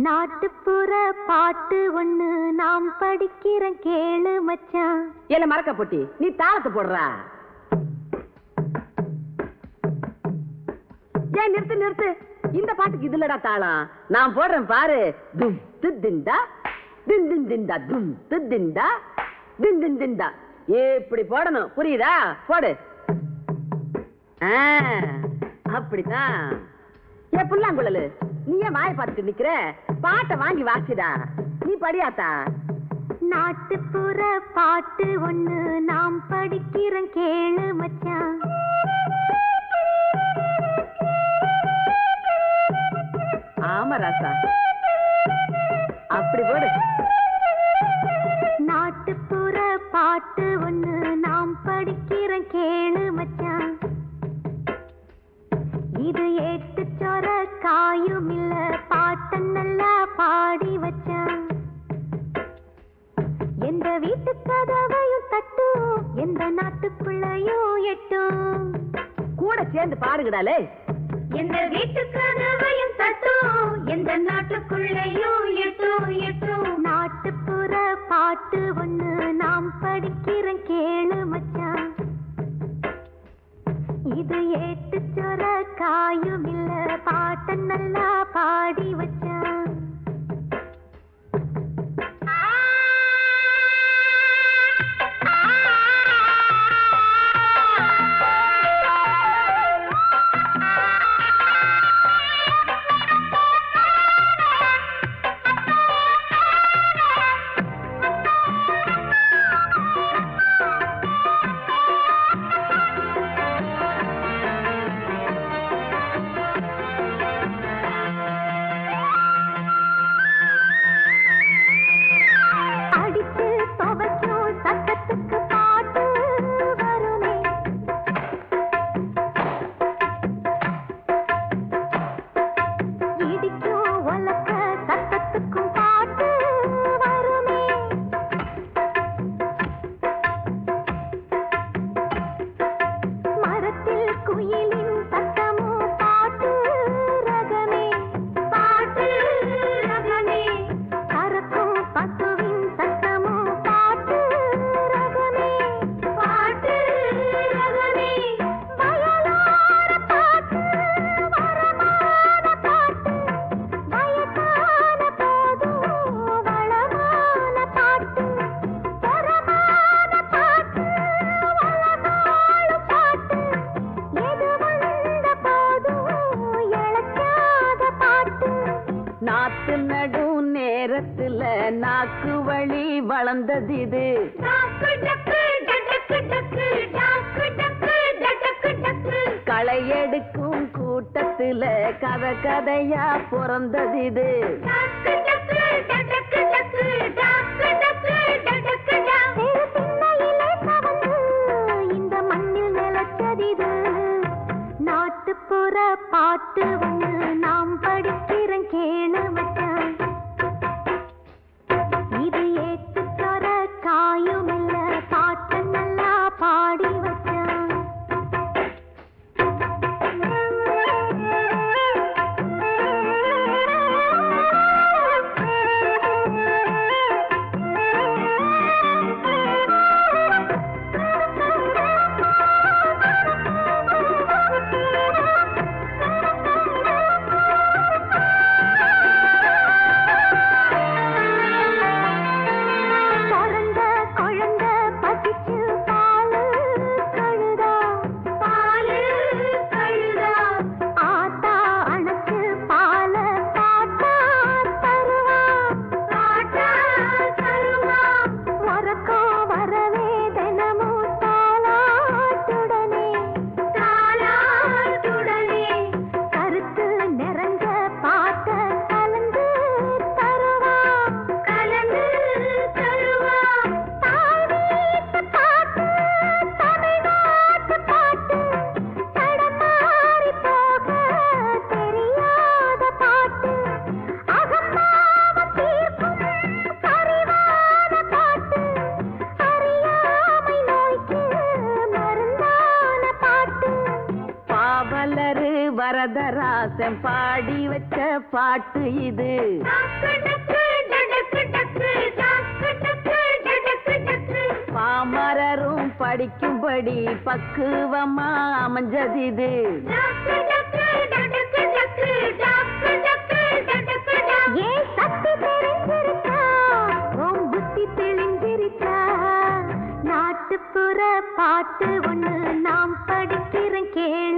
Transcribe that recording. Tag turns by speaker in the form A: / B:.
A: நாட்டுப்புற பாட்டு ஒண்ணு நாம் படிக்கிற கேளு மச்சான்.
B: ஏல மறக்க போட்டி நீ தாளத்தை போடுறா. ஏன் நிறுத்து நிறுத்து, இந்த பாட்டுக்கு இதுலடா தாளம். நான் போடுறேன் பாரு. தும் திண்டா தின் தின் திண்டா தும் திண்டா தின் தின் திண்டா. இப்படி போடணும், புரியுதா? போடு. அப்படித்தான். ஏ புல்லாங்குழலு, நீ ஏன் வாயை பார்த்துட்டு நிக்கிற? பாட்டை வாங்கி வாசிடா. நீ படியாத்தா.
A: நாட்டுப்புற பாட்டு ஒண்ணு நாம் படிக்கிற கேளு மச்சான்.
B: ஆமா ராசா, அப்படி போடு.
A: நாட்டுப்புற பாட்டு ஒண்ணு நாம் படிக்கிற கேளு மச்சான். இது ஏத்து சொர காயும் இல்ல, பாட்ட நல்லா பாடி வச்சான். எந்த வீட்டு கதவையும் தட்டும், எந்த நாட்டுக்குள்ளையும் எட்டும்.
B: கூட சேர்ந்து பாடுகிறாளே.
A: எந்த வீட்டு கதவையும் தட்டும், எந்த நாட்டுக்குள்ளையும் எட்டும் எட்டும். நாட்டுப்புற பாட்டு ஒண்ணு நாம் படிக்கிற கேளு மச்சான். இது ஏட்டு சொர காயும் இல்ல, பாட்ட நல்லா பாடி வச்சான்.
B: நாக்கு வழி வளர்ந்தது இது. களை எடுக்கும் கூட்டத்துல கதை கதையா பிறந்தது இது.
A: இந்த மண்ணில் நிலச்சதிது. நாட்டுப்புற பாட்டு ஒண்ணு நாம் படிக்கிற கேளு மச்சான். இது ஏத்து சொர காயும் இல்ல, பாட்ட நல்லா பாடி வச்சான்.
B: தாசன் பாடி வச்ச பாட்டு இது. பாமரரும் படிக்கும்படி பக்குவமா அமைஞ்சது இது.
A: ஏன் சக்தி தெரிஞ்சிருக்கா, உன் புத்தி தெளிஞ்சிருக்கா, நாட்டுப்புற பாட்டு ஒண்ணு நாம் படிக்கிறேன் கேளு.